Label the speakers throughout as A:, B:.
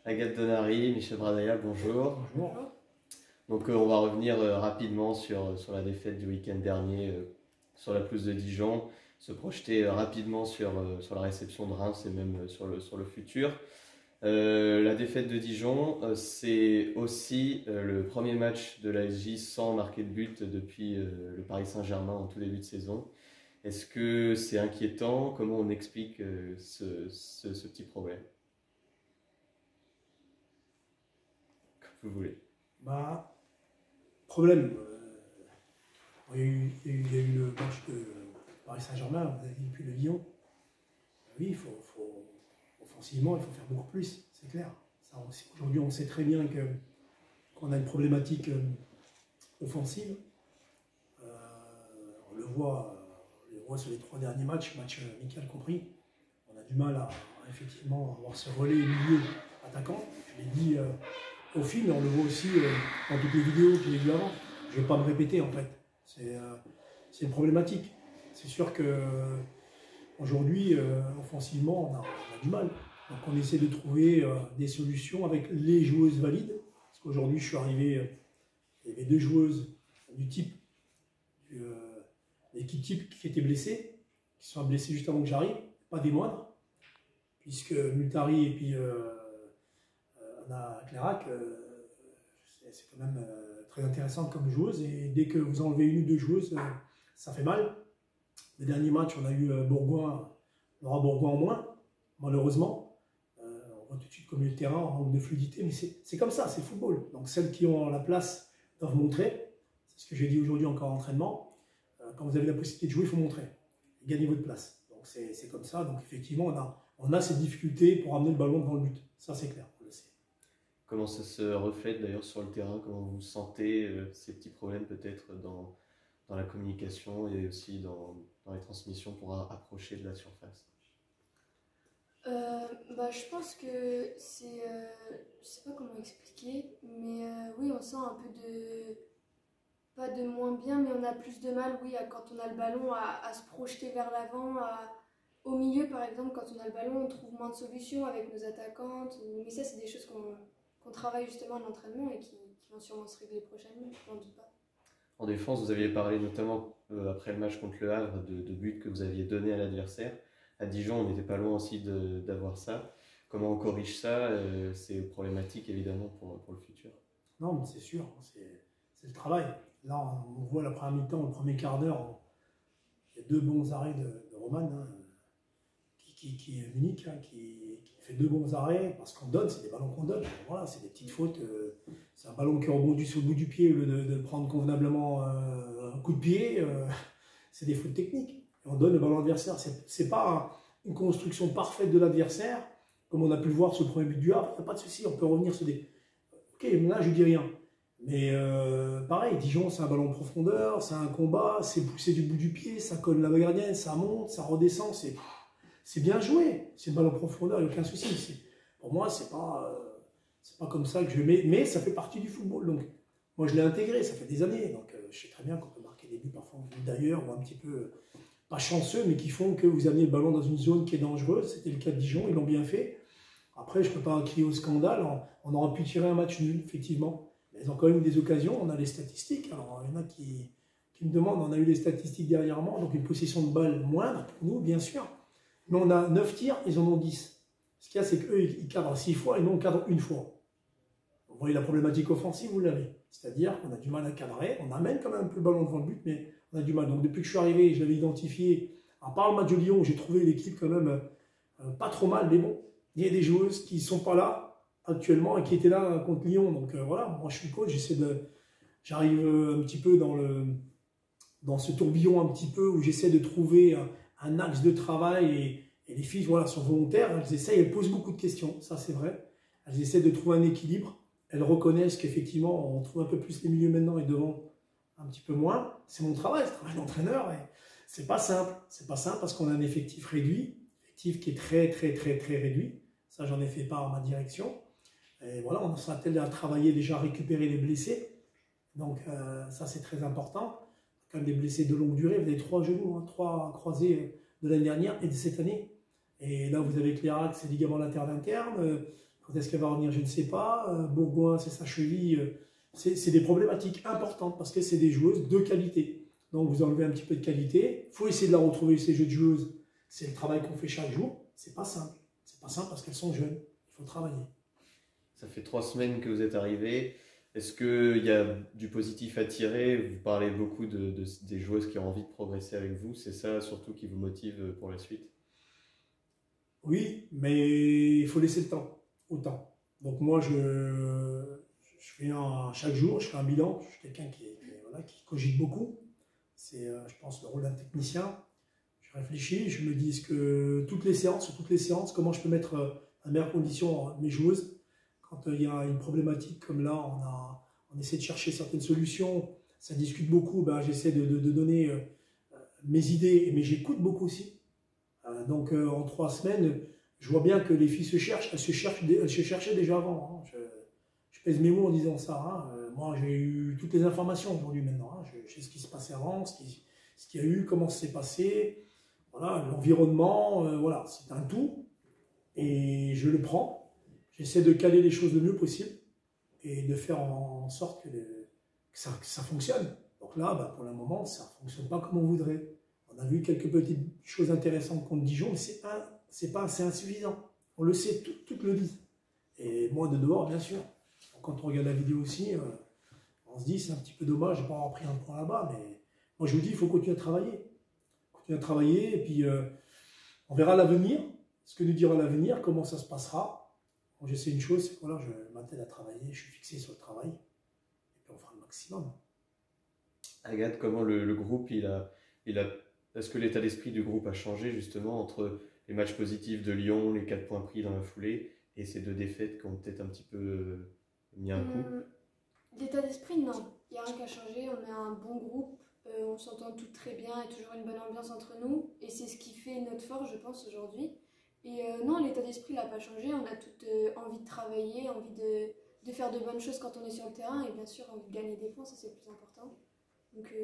A: Agathe Donary, Michel Bradaya, bonjour.
B: Bonjour.
A: Donc on va revenir rapidement sur la défaite du week-end dernier sur la pelouse de Dijon, se projeter rapidement sur la réception de Reims et même sur le futur. La défaite de Dijon, c'est aussi le premier match de l'ASJ sans marquer de but depuis le Paris Saint-Germain en tout début de saison. Est-ce que c'est inquiétant? Comment on explique ce petit problème? Comme vous voulez.
B: Problème. Il y a eu le match de Paris Saint-Germain, vous avez dit, puis le Lyon. Oui, offensivement, il faut faire beaucoup plus, c'est clair. Aujourd'hui, on sait très bien qu'on a une problématique offensive. On le voit sur les 3 derniers matchs amicaux compris. On a du mal à effectivement avoir ce relais milieu attaquant. Je l'ai dit au film, mais on le voit aussi dans toutes les vidéos que j'ai vues avant. Je ne vais pas me répéter en fait. C'est une problématique. C'est sûr qu'aujourd'hui, offensivement, on a du mal. Donc on essaie de trouver des solutions avec les joueuses valides. Parce qu'aujourd'hui, je suis arrivé, il y avait 2 joueuses du type, l'équipe type qui étaient blessées, qui sont blessées juste avant que j'arrive, pas des moindres, puisque Multari et puis Anna Clairac, c'est quand même très intéressante comme joueuse, et dès que vous enlevez 1 ou 2 joueuses, ça fait mal. Le dernier match, on a eu Laura Bourgoin en moins, malheureusement. On voit tout de suite comme le terrain en manque de fluidité, mais c'est comme ça, c'est le football. Donc celles qui ont la place doivent montrer. C'est ce que j'ai dit aujourd'hui encore en entraînement. Quand vous avez la possibilité de jouer, il faut montrer. Gagner votre place. Donc c'est comme ça. Donc effectivement, on a ces difficultés pour amener le ballon devant le but. Ça, c'est clair, on le sait.
A: Comment ça se reflète d'ailleurs sur le terrain? Comment vous sentez ces petits problèmes peut-être dans la communication et aussi dans les transmissions pour approcher de la surface?
C: Je pense que c'est, je sais pas comment expliquer, mais oui, on sent un peu pas de moins bien, mais on a plus de mal, oui, quand on a le ballon, à se projeter vers l'avant, au milieu par exemple, quand on a le ballon, on trouve moins de solutions avec nos attaquantes, mais ça c'est des choses qu'on travaille justement à l'entraînement et qui vont sûrement se régler prochainement, je n'en doute pas.
A: En défense, vous aviez parlé notamment après le match contre le Havre de buts que vous aviez donnés à l'adversaire. À Dijon, on n'était pas loin aussi d'avoir ça. Comment on corrige ça? C'est problématique évidemment pour le futur.
B: Non, mais c'est sûr, c'est le travail. Là, on voit la première mi-temps, le premier quart d'heure, il y a 2 bons arrêts de Roman, qui est unique, qui fait 2 bons arrêts, parce qu'on donne, c'est des ballons qu'on donne. Voilà, c'est des petites fautes. C'est un ballon qui rebondit sur le bout du pied au lieu de prendre convenablement un coup de pied. C'est des fautes techniques. Et on donne le ballon adversaire. C'est pas une construction parfaite de l'adversaire, comme on a pu le voir sur le premier but du Havre. Il n'y a pas de souci, on peut revenir sur des... Ok, là, je dis rien. Mais pareil, Dijon, c'est un ballon en profondeur, c'est un combat, c'est poussé du bout du pied, ça colle la gardienne, ça monte, ça redescend, c'est bien joué. C'est le ballon en profondeur, il n'y a aucun souci. Pour moi, c'est pas comme ça que je mets, mais ça fait partie du football. Donc, moi, je l'ai intégré, ça fait des années. Donc, je sais très bien qu'on peut marquer des buts parfois d'ailleurs, ou un petit peu, pas chanceux, mais qui font que vous amenez le ballon dans une zone qui est dangereuse. C'était le cas de Dijon, ils l'ont bien fait. Après, je ne peux pas crier au scandale. On aurait pu tirer un match nul, effectivement. Mais ils ont quand même eu des occasions. On a les statistiques. Alors, il y en a qui me demandent, on a eu les statistiques dernièrement, donc une possession de balle moindre pour nous, bien sûr. Mais on a 9 tirs, ils en ont 10. Ce qu'il y a, c'est qu'eux, ils cadrent 6 fois et nous, on cadre 1 fois. Vous voyez la problématique offensive, vous l'avez. C'est-à-dire qu'on a du mal à cadrer. On amène quand même un peu le ballon devant le but, mais on a du mal. Donc, depuis que je suis arrivé, je l'avais identifié. À part le match de Lyon, où j'ai trouvé l'équipe quand même pas trop mal, mais bon. Il y a des joueuses qui ne sont pas là actuellement et qui étaient là contre Lyon. Donc voilà, moi je suis coach, j'arrive un petit peu dans ce tourbillon un petit peu où j'essaie de trouver un axe de travail et les filles voilà, sont volontaires, elles essayent, elles posent beaucoup de questions, ça c'est vrai. Elles essaient de trouver un équilibre, elles reconnaissent qu'effectivement on trouve un peu plus les milieux maintenant et devant un petit peu moins. C'est mon travail, c'est le travail d'entraîneur et c'est pas simple parce qu'on a un effectif réduit, qui est très réduit. Ça, j'en ai fait part à ma direction. Et voilà, on sera tel à travailler déjà à récupérer les blessés. Donc, ça, c'est très important. Quand même des blessés de longue durée, vous avez 3 genoux, 3 croisés de l'année dernière et de cette année. Et là, vous avez Clairac, c'est ligament latéral interne. Quand est-ce qu'elle va revenir, je ne sais pas. Bourgoin, c'est sa cheville. C'est des problématiques importantes parce que c'est des joueuses de qualité. Donc vous enlevez un petit peu de qualité. Il faut essayer de la retrouver, ces jeux de joueuses. C'est le travail qu'on fait chaque jour. C'est pas simple. C'est pas simple parce qu'elles sont jeunes. Il faut travailler.
A: Ça fait 3 semaines que vous êtes arrivé. Est-ce qu'il y a du positif à tirer? Vous parlez beaucoup des joueuses qui ont envie de progresser avec vous. C'est ça surtout qui vous motive pour la suite?
B: Oui, mais il faut laisser le temps au temps. Donc moi, fais chaque jour, je fais un bilan. Je suis quelqu'un voilà, qui cogite beaucoup. C'est, je pense, le rôle d'un technicien. Je réfléchis, je me dis sur toutes les séances, comment je peux mettre à meilleure condition mes joueuses. Quand il y a une problématique comme là, on essaie de chercher certaines solutions, ça discute beaucoup, ben, j'essaie de donner mes idées, mais j'écoute beaucoup aussi. Donc en 3 semaines, je vois bien que les filles se cherchent, elles se cherchaient déjà avant. Hein. Je pèse mes mots en disant ça. Hein. Moi, j'ai eu toutes les informations aujourd'hui maintenant. Hein. Je sais ce qui se passait avant, ce qu'il y a eu, comment ça s'est passé, voilà, l'environnement, voilà, c'est un tout. Et je le prends. J'essaie de caler les choses le mieux possible et de faire en sorte que ça fonctionne. Donc là, bah, pour le moment, ça ne fonctionne pas comme on voudrait. On a vu quelques petites choses intéressantes contre Dijon, mais c'est insuffisant. On le sait, toutes le disent. Et moi, de dehors, bien sûr. Donc, quand on regarde la vidéo aussi, on se dit c'est un petit peu dommage de ne pas avoir pris un point là-bas. Mais moi, je vous dis, il faut continuer à travailler. Continuer à travailler, et puis on verra l'avenir, ce que nous dira l'avenir, comment ça se passera. Je sais une chose, c'est que voilà, je m'attelle à travailler, je suis fixé sur le travail, et puis on fera le maximum.
A: Agathe, comment le groupe, est-ce que l'état d'esprit du groupe a changé justement entre les matchs positifs de Lyon, les 4 points pris dans la foulée, et ces 2 défaites qui ont peut-être un petit peu mis un coup?
C: L'état d'esprit, non. Il n'y a rien qui a changé, on est un bon groupe, on s'entend toutes très bien, et toujours une bonne ambiance entre nous, et c'est ce qui fait notre force, je pense, aujourd'hui. Et non, l'état d'esprit n'a pas changé, on a toutes envie de travailler, envie de faire de bonnes choses quand on est sur le terrain et bien sûr envie de gagner des points, ça c'est le plus important. Donc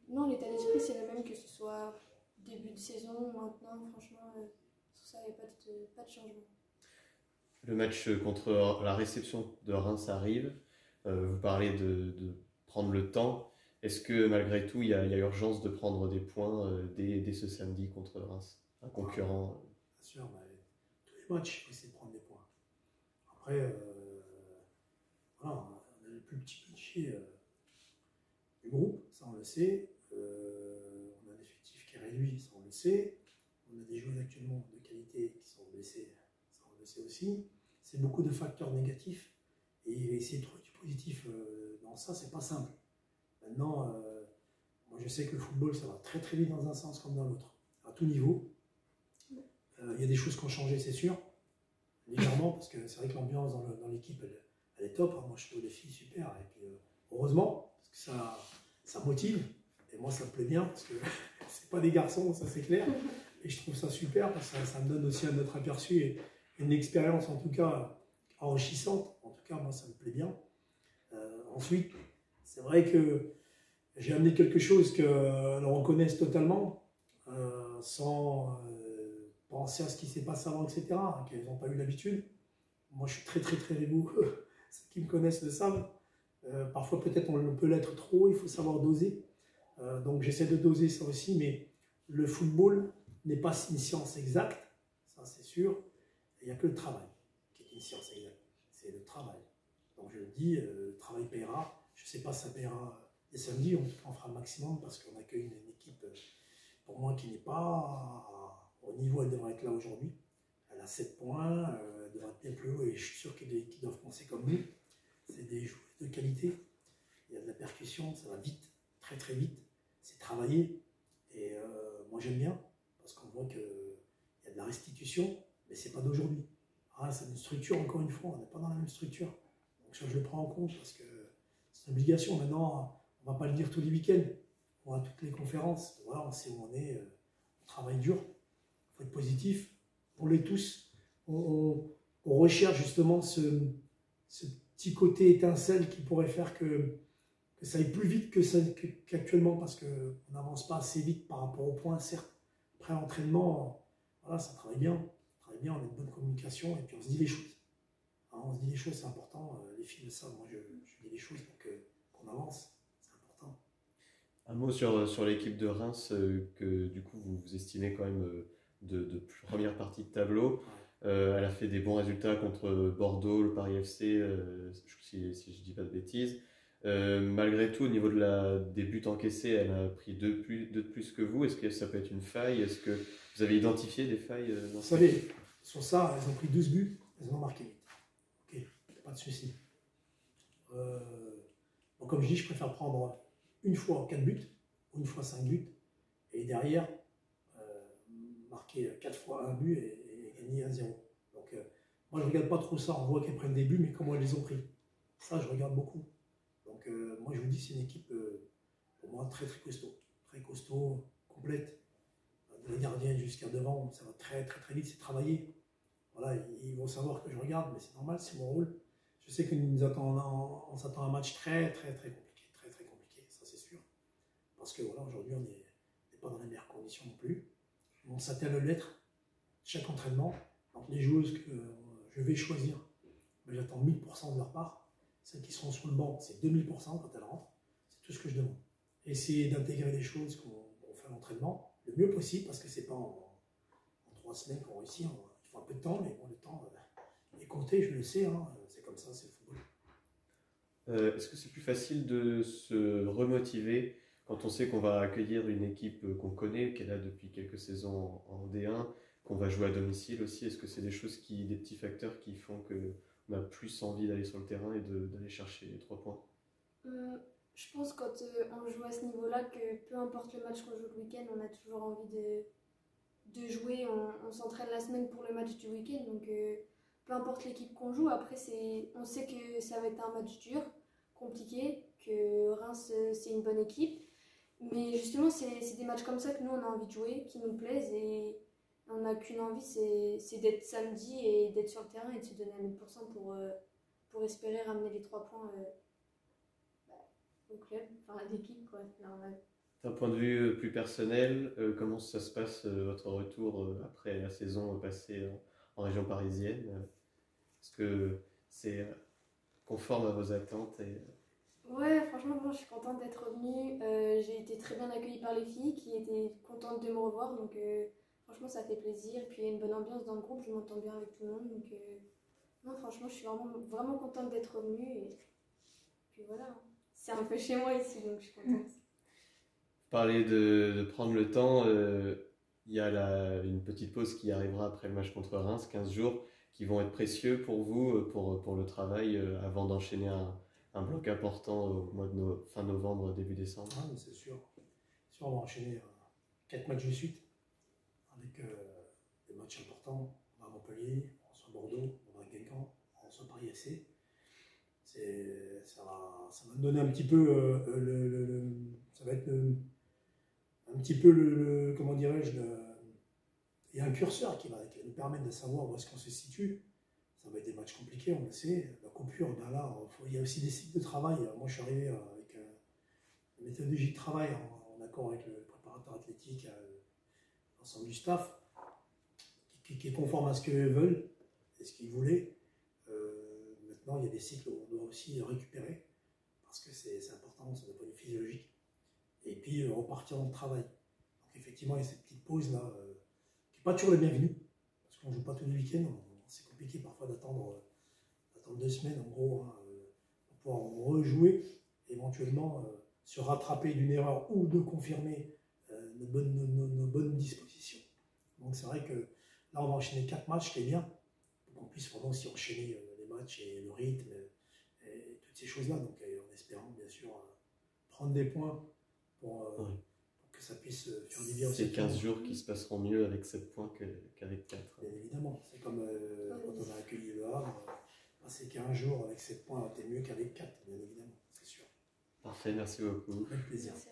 C: non, l'état d'esprit c'est le même que ce soit début de saison, maintenant, franchement, sur ça il n'y a pas de changement.
A: Le match contre la réception de Reims arrive, vous parlez de prendre le temps. Est-ce que malgré tout il y a urgence de prendre des points dès ce samedi contre Reims, un concurrent?
B: Bien sûr, tous les matchs, il faut essayer de prendre des points. Après, voilà, on a le plus petit budget du groupe, ça on le sait. On a un effectif qui est réduit, ça on le sait. On a des joueurs actuellement de qualité qui sont blessés, ça on le sait aussi. C'est beaucoup de facteurs négatifs. Et essayer de trouver du positif dans ça, c'est pas simple. Maintenant, moi je sais que le football, ça va très très vite dans un sens comme dans l'autre, à tout niveau. Il y a des choses qui ont changé, c'est sûr, légèrement, parce que c'est vrai que l'ambiance dans l'équipe, elle est top. Hein. Moi, je trouve les filles super. Et puis, heureusement, parce que ça motive. Et moi, ça me plaît bien, parce que c'est pas des garçons, ça c'est clair. Et je trouve ça super, parce que ça me donne aussi un autre aperçu et une expérience, en tout cas, enrichissante. En tout cas, moi, ça me plaît bien. Ensuite, c'est vrai que j'ai amené quelque chose qu'elles reconnaissent totalement, sans penser à ce qui s'est passé avant, etc., hein, qu'elles n'ont pas eu l'habitude. Moi, je suis très, très, très rigoureux. Ceux qui me connaissent le savent. Parfois, peut-être, on peut l'être trop, il faut savoir doser. Donc, j'essaie de doser ça aussi, mais le football n'est pas une science exacte, ça c'est sûr. Il n'y a que le travail qui est une science exacte. C'est le travail. Donc, je le dis, le travail paiera. Je ne sais pas si ça paiera les samedis, en tout cas, on fera le maximum parce qu'on accueille une équipe, pour moi, qui n'est pas au niveau, elle devrait être là aujourd'hui. Elle a 7 points, elle devrait être bien plus haut et je suis sûr qu'ils doivent penser comme nous. C'est des joueurs de qualité, il y a de la percussion, ça va vite, très très vite, c'est travaillé. Et moi j'aime bien parce qu'on voit qu'il y a de la restitution, mais c'est pas d'aujourd'hui. Ah, c'est une structure, encore une fois, on n'est pas dans la même structure. Donc ça je le prends en compte parce que c'est une obligation. Maintenant, on ne va pas le dire tous les week-ends, on a toutes les conférences, voilà, on sait où on est, on travaille dur. Il faut être positif, on l'est tous. On recherche justement ce petit côté étincelle qui pourrait faire que ça aille plus vite qu'actuellement parce qu'on n'avance pas assez vite par rapport au point, certes. Après l'entraînement, voilà, ça travaille bien. On a une bonne communication et puis on se dit les choses. on se dit les choses, c'est important. Les filles le savent, moi je dis les choses pour qu'on avance, c'est important.
A: Un mot sur l'équipe de Reims que du coup vous estimez quand même de première partie de tableau. Elle a fait des bons résultats contre Bordeaux, le Paris FC, si je ne dis pas de bêtises. Malgré tout, au niveau des buts encaissés, elle a pris deux de plus que vous. Est-ce que ça peut être une faille? Est-ce que vous avez identifié des failles
B: Vous savez, sur ça, elles ont pris 12 buts, elles en ont marqué 8. Ok, pas de souci. Bon, comme je dis, je préfère prendre une fois 4 buts, ou une fois 5 buts, et derrière, marquer 4 fois un but et gagner 1-0. Donc, moi, je ne regarde pas trop ça. On voit qu'elles prennent des buts, mais comment elles les ont pris. Ça, je regarde beaucoup. Donc, moi, je vous dis, c'est une équipe, pour moi, très, très costaud. Très costaud, complète. Les gardiens jusqu'à devant, ça va très, très, très vite. C'est travaillé. Voilà, ils vont savoir que je regarde, mais c'est normal, c'est mon rôle. Je sais que on s'attend à un match très, très, très compliqué. Très, très compliqué, ça, c'est sûr. Parce que, voilà, aujourd'hui, on n'est pas dans les meilleures conditions non plus. On s'attelle à l'être chaque entraînement. Donc les joueuses que je vais choisir, j'attends 1000% de leur part. Celles qui seront sous le banc, c'est 2000% quand elles rentrent. C'est tout ce que je demande. Essayer d'intégrer des choses qu'on fait à l'entraînement le mieux possible, parce que c'est pas en 3 semaines qu'on réussit. Il faut un peu de temps, mais bon, le temps est compté, je le sais. C'est comme ça, c'est le football.
A: Est-ce que c'est plus facile de se remotiver quand on sait qu'on va accueillir une équipe qu'on connaît, qu'elle a depuis quelques saisons en D1, qu'on va jouer à domicile aussi? Est-ce que c'est des choses des petits facteurs qui font qu'on a plus envie d'aller sur le terrain et d'aller chercher les 3 points?
C: Je pense quand on joue à ce niveau-là, que peu importe le match qu'on joue le week-end, on a toujours envie de jouer. On s'entraîne la semaine pour le match du week-end, donc peu importe l'équipe qu'on joue. Après, on sait que ça va être un match dur, compliqué, que Reims, c'est une bonne équipe. Mais justement, c'est des matchs comme ça que nous, on a envie de jouer, qui nous plaisent, et on n'a qu'une envie, c'est d'être samedi et d'être sur le terrain et de se donner à 1000% pour espérer ramener les 3 points au club, enfin à l'équipe, quoi, c'est normal.
A: D'un point de vue plus personnel, comment ça se passe votre retour après la saison passée en région parisienne? Est-ce que c'est conforme à vos attentes
C: Ouais, franchement, moi, je suis contente d'être revenue. J'ai été très bien accueillie par les filles qui étaient contentes de me revoir, donc franchement, ça fait plaisir. Puis il y a une bonne ambiance dans le groupe, je m'entends bien avec tout le monde, donc non, franchement, je suis vraiment, vraiment contente d'être revenue. Et puis voilà, c'est un peu chez moi ici, donc je suis contente.
A: Parler de prendre le temps, il y a une petite pause qui arrivera après le match contre Reims, 15 jours, qui vont être précieux pour vous, pour le travail, avant d'enchaîner un bloc important au mois de fin novembre, début décembre.
B: Ah, c'est sûr. On va enchaîner 4 matchs de suite, avec des matchs importants. On va à Montpellier, on reçoit Bordeaux, on va à Guingamp, on reçoit Paris FC. Ça va me donner un petit peu ça va être un petit peu comment dirais-je, il y a un curseur qui va nous permettre de savoir où est-ce qu'on se situe. Ça va être des matchs compliqués, on le sait. La coupure, ben là, il y a aussi des cycles de travail. Moi, je suis arrivé avec une méthodologie de travail en accord avec le préparateur athlétique, l'ensemble du staff, qui est conforme à ce qu'eux veulent et ce qu'ils voulaient. Maintenant, il y a des cycles où on doit aussi récupérer, parce que c'est important, c'est d'un point de vue physiologique. Et puis, repartir dans le travail. Donc, effectivement, il y a cette petite pause-là, qui n'est pas toujours la bienvenue, parce qu'on ne joue pas tous les week-ends. C'est compliqué parfois d'attendre 2 semaines, en gros, pour pouvoir rejouer, éventuellement se rattraper d'une erreur ou de confirmer nos bonnes dispositions. Donc, c'est vrai que là, on va enchaîner 4 matchs, ce qui est bien, pour qu'on puisse vraiment aussi enchaîner les matchs et le rythme et toutes ces choses-là. Donc, en espérant, bien sûr, prendre des points pour que ça puisse faire du bien aussi.
A: C'est 15 jours qui se passeront mieux avec 7 points qu'avec 4.
B: Bien évidemment, c'est comme quand on a accueilli le Havre, c'est 15 jours avec 7 points, c'était mieux qu'avec 4, bien évidemment, c'est sûr.
A: Parfait, merci beaucoup.
B: Avec plaisir.
C: Merci.